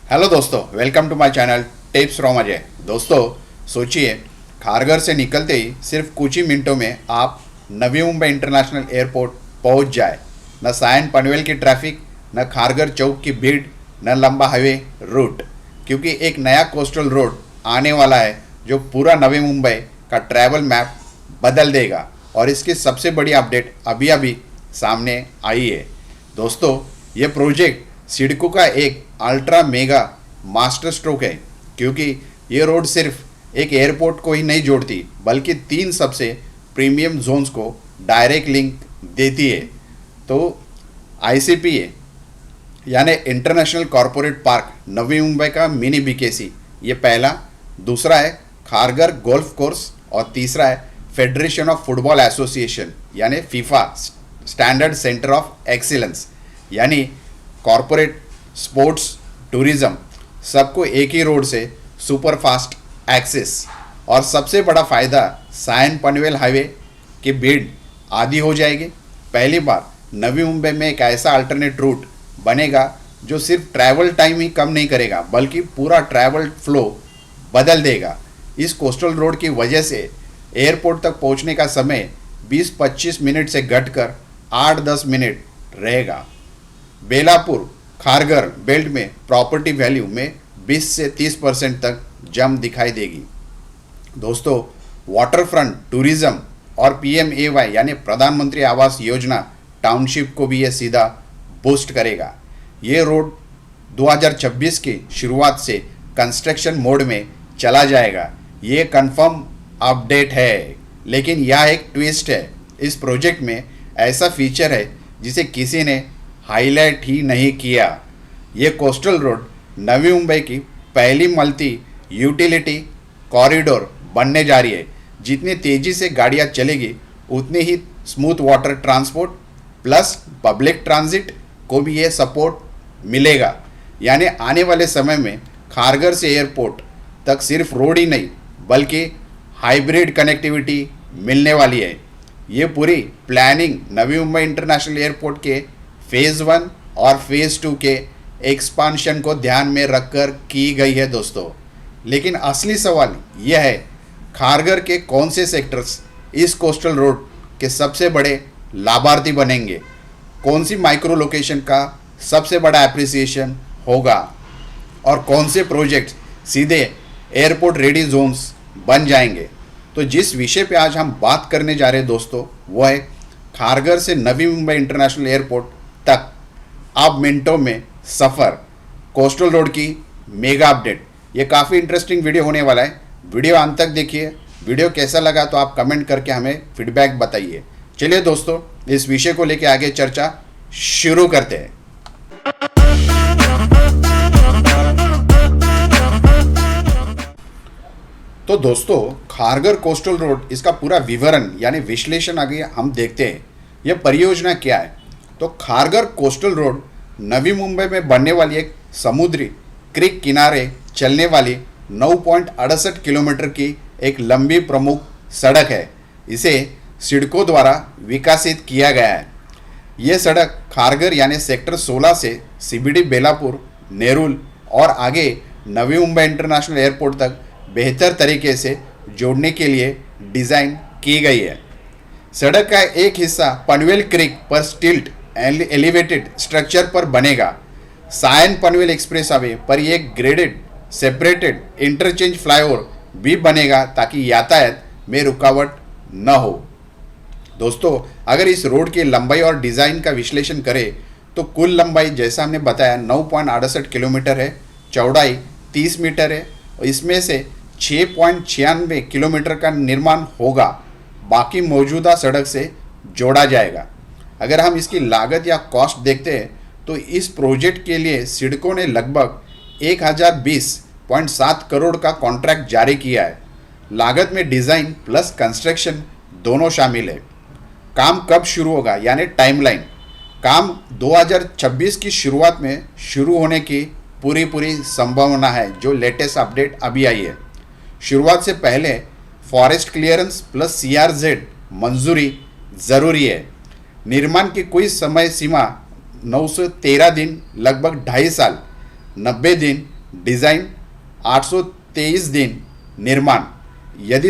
Hello दोस्तों, welcome to my channel tips from Ajay. दोस्तों, सोचिए खारघर से निकलते ही सिर्फ कुछ ही मिनटों में आप नवी मुंबई इंटरनेशनल एयरपोर्ट पहुंच जाए। न सायन पनवेल की ट्रैफिक, न खारघर चौक की भीड़, न लंबा हाईवे रूट, क्योंकि एक नया कोस्टल रोड आने वाला है जो पूरा नवी मुंबई का ट्रैवल मैप बदल देगा। और इसकी सबसे बड़ी अपडेट अभी अभी सामने आई है। दोस्तों, ये प्रोजेक्ट सिडको का एक अल्ट्रा मेगा मास्टर स्ट्रोक है, क्योंकि ये रोड सिर्फ एक एयरपोर्ट को ही नहीं जोड़ती बल्कि तीन सबसे प्रीमियम जोन्स को डायरेक्ट लिंक देती है। तो आईसीपीए यानी international corporate park Navi Mumbai का मिनी बीकेसी, ये पहला। दूसरा है खारघर गोल्फ कोर्स और तीसरा है फेडरेशन ऑफ फुटबॉल एसोसिएशन यानी FIFA standard centre of excellence, यानी कॉरपोरेट स्पोर्ट्स टूरिज्म सबको एक ही रोड से सुपर फास्ट एक्सेस। और सबसे बड़ा फ़ायदा, सायन पनवेल हाईवे की भीड़ आधी हो जाएगी। पहली बार नवी मुंबई में एक ऐसा अल्टरनेट रूट बनेगा जो सिर्फ ट्रैवल टाइम ही कम नहीं करेगा बल्कि पूरा ट्रैवल फ्लो बदल देगा। इस कोस्टल रोड की वजह से एयरपोर्ट तक पहुंचने का समय 20-25 मिनट से घटकर 8-10 मिनट रहेगा। बेलापुर खारघर बेल्ट में प्रॉपर्टी वैल्यू में 20 से 30% तक जंप दिखाई देगी। दोस्तों, वाटर फ्रंट टूरिज्म और पीएमएवाई यानी प्रधानमंत्री आवास योजना टाउनशिप को भी ये सीधा बूस्ट करेगा। ये रोड 2026 की शुरुआत से कंस्ट्रक्शन मोड में चला जाएगा। ये कंफर्म अपडेट है, लेकिन यह एक ट्विस्ट है। इस प्रोजेक्ट में ऐसा फीचर है जिसे किसी ने हाईलाइट ही नहीं किया। ये कोस्टल रोड नवी मुंबई की पहली मल्टी यूटिलिटी कॉरिडोर बनने जा रही है। जितनी तेज़ी से गाड़ियाँ चलेगी उतनी ही smooth water transport plus public transit को भी ये सपोर्ट मिलेगा। यानी आने वाले समय में खारघर से एयरपोर्ट तक सिर्फ रोड ही नहीं बल्कि हाइब्रिड कनेक्टिविटी मिलने वाली है। ये पूरी planning Navi Mumbai international airport के फेज़ 1 और फेज़ 2 के एक्सपांशन को ध्यान में रखकर की गई है दोस्तों। लेकिन असली सवाल यह है, खारघर के कौन से सेक्टर्स इस कोस्टल रोड के सबसे बड़े लाभार्थी बनेंगे, कौन सी माइक्रो लोकेशन का सबसे बड़ा एप्रिसिएशन होगा और कौन से प्रोजेक्ट सीधे एयरपोर्ट रेडी जोन्स बन जाएंगे। तो जिस विषय पे आज हम बात करने जा रहे हैं दोस्तों, वो है खारघर से नवी मुंबई इंटरनेशनल एयरपोर्ट तक अब मिनटों में सफ़र, कोस्टल रोड की मेगा अपडेट। ये काफ़ी इंटरेस्टिंग वीडियो होने वाला है। वीडियो अंत तक देखिए। वीडियो कैसा लगा तो आप कमेंट करके हमें फीडबैक बताइए। चलिए दोस्तों, इस विषय को लेकर आगे चर्चा शुरू करते हैं। तो दोस्तों, खारघर कोस्टल रोड, इसका पूरा विवरण यानी विश्लेषण आगे हम देखते हैं। यह परियोजना क्या है। तो खारघर कोस्टल रोड नवी मुंबई में बनने वाली एक समुद्री क्रीक किनारे चलने वाली 9.68 किलोमीटर की एक लंबी प्रमुख सड़क है। इसे सिडको द्वारा विकसित किया गया है। ये सड़क खारघर यानी सेक्टर 16 से सीबीडी बेलापुर, नेरुल और आगे नवी मुंबई इंटरनेशनल एयरपोर्ट तक बेहतर तरीके से जोड़ने के लिए डिज़ाइन की गई है। सड़क का एक हिस्सा पनवेल क्रीक पर स्टिल्ट एलिवेटेड स्ट्रक्चर पर बनेगा। सायन पनवेल एक्सप्रेस हाईवे पर एक ग्रेडेड सेपरेटेड इंटरचेंज फ्लाईओवर भी बनेगा ताकि यातायात में रुकावट न हो। दोस्तों, अगर इस रोड की लंबाई और डिज़ाइन का विश्लेषण करें तो कुल लंबाई जैसा हमने बताया 9.68 किलोमीटर है, चौड़ाई 30 मीटर है। इसमें से 6.96 किलोमीटर का निर्माण होगा, बाकी मौजूदा सड़क से जोड़ा जाएगा। अगर हम इसकी लागत या कॉस्ट देखते हैं तो इस प्रोजेक्ट के लिए सिडको ने लगभग 1020.7 करोड़ का कॉन्ट्रैक्ट जारी किया है। लागत में डिज़ाइन प्लस कंस्ट्रक्शन दोनों शामिल है। काम कब शुरू होगा यानी टाइमलाइन, काम 2026 की शुरुआत में शुरू होने की पूरी संभावना है, जो लेटेस्ट अपडेट अभी आई है। शुरुआत से पहले फॉरेस्ट क्लियरेंस प्लस CRZ मंजूरी ज़रूरी है। निर्माण की कोई समय सीमा 913 दिन, लगभग 2.5 साल, 90 दिन डिज़ाइन 823 दिन, निर्माण। यदि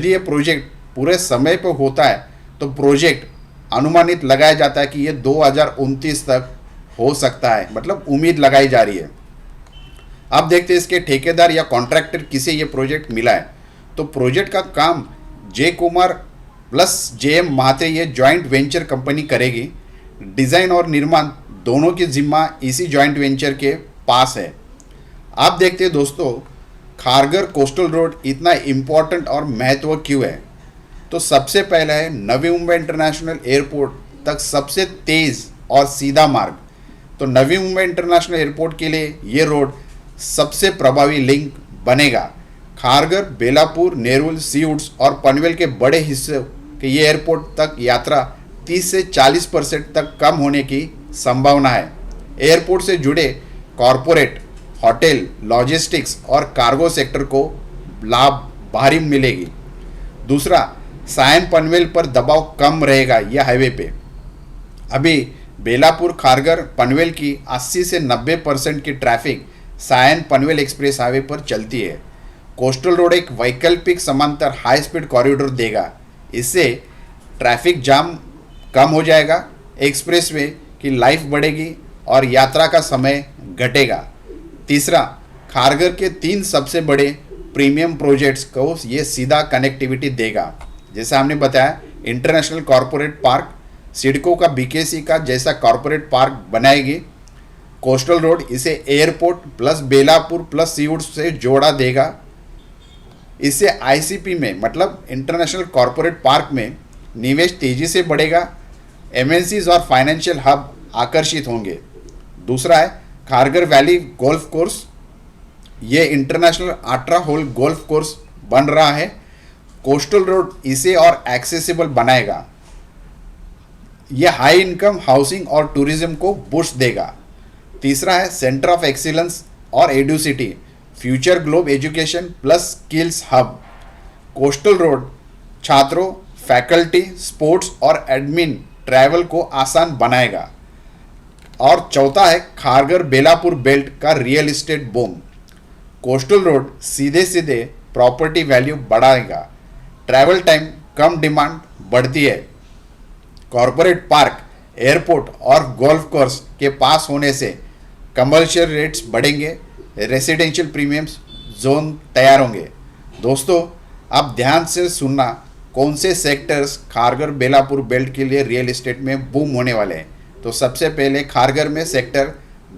ये प्रोजेक्ट पूरे समय पर होता है तो प्रोजेक्ट अनुमानित लगाया जाता है कि ये 2029 तक हो सकता है, मतलब उम्मीद लगाई जा रही है। अब देखते हैं इसके ठेकेदार या कॉन्ट्रैक्टर किसे ये प्रोजेक्ट मिला है। तो प्रोजेक्ट का काम जे कुमार प्लस JM महात्रे ये जॉइंट वेंचर कंपनी करेगी। डिज़ाइन और निर्माण दोनों की जिम्मा इसी जॉइंट वेंचर के पास है। आप देखते हैं दोस्तों, खारघर कोस्टल रोड इतना इम्पोर्टेंट और महत्व क्यों है। तो सबसे पहला है नवी मुंबई इंटरनेशनल एयरपोर्ट तक सबसे तेज़ और सीधा मार्ग। तो नवी मुंबई इंटरनेशनल एयरपोर्ट के लिए ये रोड सबसे प्रभावी लिंक बनेगा। खारघर, बेलापुर, नेरुल, सीउड्स और पनवेल के बड़े हिस्से के ये एयरपोर्ट तक यात्रा 30 से 40% तक कम होने की संभावना है। एयरपोर्ट से जुड़े कॉरपोरेट, होटल, लॉजिस्टिक्स और कार्गो सेक्टर को लाभ भारी मिलेगी। दूसरा, सायन पनवेल पर दबाव कम रहेगा यह हाईवे पे। अभी बेलापुर, खारघर, पनवेल की 80 से 90% की traffic Sion Panvel express highway पर चलती है। कोस्टल रोड एक वैकल्पिक समांतर हाई स्पीड कॉरिडोर देगा। इससे ट्रैफिक जाम कम हो जाएगा, एक्सप्रेसवे की लाइफ बढ़ेगी और यात्रा का समय घटेगा। तीसरा, खारघर के 3 सबसे बड़े प्रीमियम प्रोजेक्ट्स को ये सीधा कनेक्टिविटी देगा। जैसे हमने बताया, इंटरनेशनल कॉरपोरेट पार्क, सिडको का BKC का जैसा कॉरपोरेट पार्क बनाएगी। कोस्टल रोड इसे एयरपोर्ट प्लस बेलापुर प्लस सीउड्स से जोड़ा देगा। इससे ICP में, मतलब इंटरनेशनल कॉरपोरेट पार्क में निवेश तेजी से बढ़ेगा। MNCs और फाइनेंशियल हब आकर्षित होंगे। दूसरा है खारघर वैली गोल्फ कोर्स। ये इंटरनेशनल 18 होल गोल्फ कोर्स बन रहा है। कोस्टल रोड इसे और एक्सेसिबल बनाएगा। यह हाई इनकम हाउसिंग और टूरिज्म को बूस्ट देगा। तीसरा है सेंटर ऑफ एक्सीलेंस और educity, future globe education plus skills hub. Coastal road छात्रों, फैकल्टी, स्पोर्ट्स और एडमिन ट्रैवल को आसान बनाएगा। और चौथा है खारघर बेलापुर बेल्ट का real estate boom. Coastal road सीधे सीधे प्रॉपर्टी वैल्यू बढ़ाएगा। ट्रैवल टाइम कम, डिमांड बढ़ती है। कॉरपोरेट पार्क, एयरपोर्ट और गोल्फ कोर्स के पास होने से कमर्शियल रेट्स बढ़ेंगे, रेसिडेंशियल प्रीमियम्स जोन तैयार होंगे। दोस्तों, आप ध्यान से सुनना, कौन से सेक्टर्स खारघर बेलापुर बेल्ट के लिए रियल एस्टेट में बूम होने वाले हैं। तो सबसे पहले खारघर में सेक्टर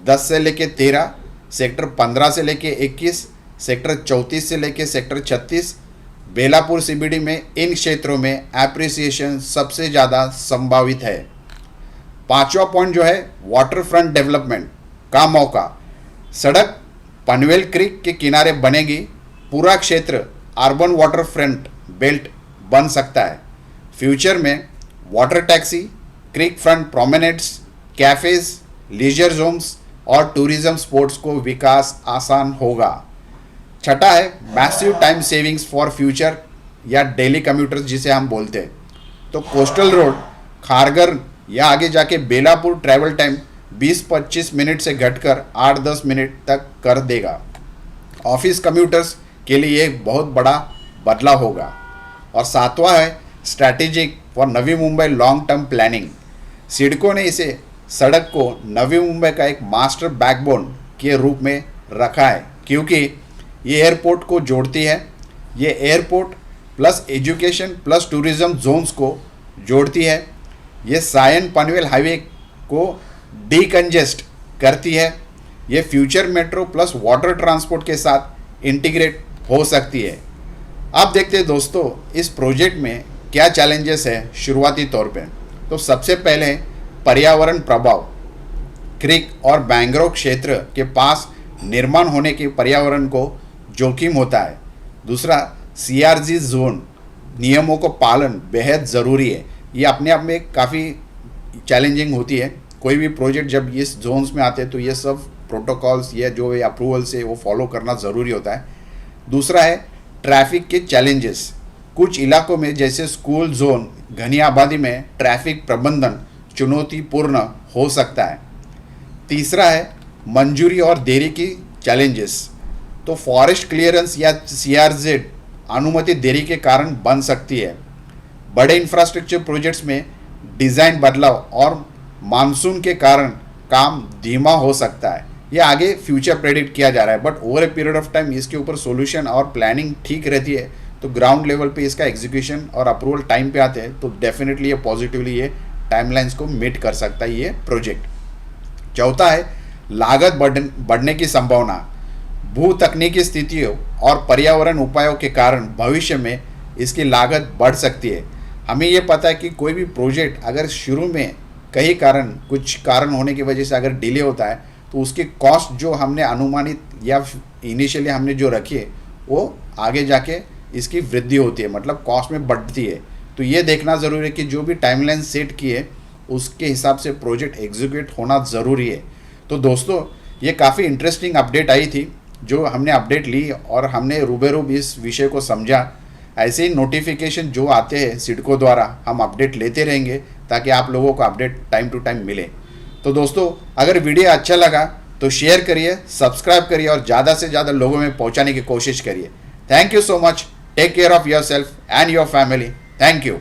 10 से लेके 13, सेक्टर 15 से लेके 21, सेक्टर 34 से लेके सेक्टर 36। बेलापुर CBD में इन क्षेत्रों में एप्रिसिएशन सबसे ज़्यादा संभावित है। पांचवा पॉइंट जो है वाटर फ्रंट डेवलपमेंट का मौका। सड़क पनवेल क्रीक के किनारे बनेगी। पूरा क्षेत्र अर्बन वाटर फ्रंट बेल्ट बन सकता है। फ्यूचर में water taxi, creek front promenades, cafes, leisure zones और टूरिज्म स्पोर्ट्स को विकास आसान होगा। छठा है massive time savings for future या डेली कम्यूटर्स जिसे हम बोलते हैं। तो कोस्टल रोड खारघर या आगे जाके बेलापुर ट्रैवल टाइम 20-25 मिनट से घटकर 8-10 मिनट तक कर देगा। ऑफिस कम्यूटर्स के लिए एक बहुत बड़ा बदलाव होगा। और सातवां है strategic for Navi Mumbai long term planning. CIDCO ने इसे सड़क को नवी मुंबई का एक मास्टर बैकबोन के रूप में रखा है, क्योंकि ये एयरपोर्ट को जोड़ती है। ये airport plus education plus tourism zones को जोड़ती है। ये सायन पनवेल हाईवे को डीकंजेस्ट करती है। ये future metro plus water transport के साथ इंटीग्रेट हो सकती है। अब देखते हैं दोस्तों, इस प्रोजेक्ट में क्या चैलेंजेस है शुरुआती तौर पे। तो सबसे पहले पर्यावरण प्रभाव। क्रीक और मैंग्रोव क्षेत्र के पास निर्माण होने के पर्यावरण को जोखिम होता है। दूसरा, CRZ जोन नियमों को पालन बेहद ज़रूरी है। ये अपने आप में काफ़ी चैलेंजिंग होती है। कोई भी प्रोजेक्ट जब इस जोन्स में आते हैं तो ये सब प्रोटोकॉल्स या जो अप्रूवल्स है वो फॉलो करना ज़रूरी होता है। दूसरा है ट्रैफिक के चैलेंजेस। कुछ इलाकों में जैसे स्कूल जोन, घनी आबादी में ट्रैफिक प्रबंधन चुनौतीपूर्ण हो सकता है। तीसरा है मंजूरी और देरी की चैलेंजेस। तो फॉरेस्ट क्लियरेंस या CRZ अनुमति देरी के कारण बन सकती है। बड़े इंफ्रास्ट्रक्चर प्रोजेक्ट्स में डिज़ाइन बदलाव और मानसून के कारण काम धीमा हो सकता है। ये आगे फ्यूचर प्रेडिक्ट किया जा रहा है, but over a period of time इसके ऊपर सॉल्यूशन और प्लानिंग ठीक रहती है तो ग्राउंड लेवल पे इसका एग्जीक्यूशन और अप्रूवल टाइम पे आते हैं तो डेफिनेटली ये पॉजिटिवली ये टाइमलाइंस को मीट कर सकता है ये प्रोजेक्ट। चौथा है लागत बढ़ने की संभावना। भू तकनीकी स्थितियों और पर्यावरण उपायों के कारण भविष्य में इसकी लागत बढ़ सकती है। हमें ये पता है कि कोई भी प्रोजेक्ट अगर शुरू में कई कुछ कारण होने की वजह से अगर डिले होता है तो उसकी कॉस्ट जो हमने अनुमानित या इनिशियली हमने जो रखी है वो आगे जाके इसकी वृद्धि होती है, मतलब कॉस्ट में बढ़ती है। तो ये देखना ज़रूरी है कि जो भी टाइमलाइन सेट की है उसके हिसाब से प्रोजेक्ट एग्जीक्यूट होना ज़रूरी है। तो दोस्तों ये काफ़ी इंटरेस्टिंग अपडेट आई थी जो हमने अपडेट ली और हमने रूबेरूब इस विषय को समझा। ऐसे ही नोटिफिकेशन जो आते हैं सिडको द्वारा हम अपडेट लेते रहेंगे ताकि आप लोगों को अपडेट टाइम टू टाइम मिले। तो दोस्तों अगर वीडियो अच्छा लगा तो शेयर करिए, सब्सक्राइब करिए और ज़्यादा से ज़्यादा लोगों में पहुंचाने की कोशिश करिए। Thank you so much. Take care of yourself and your family. Thank you.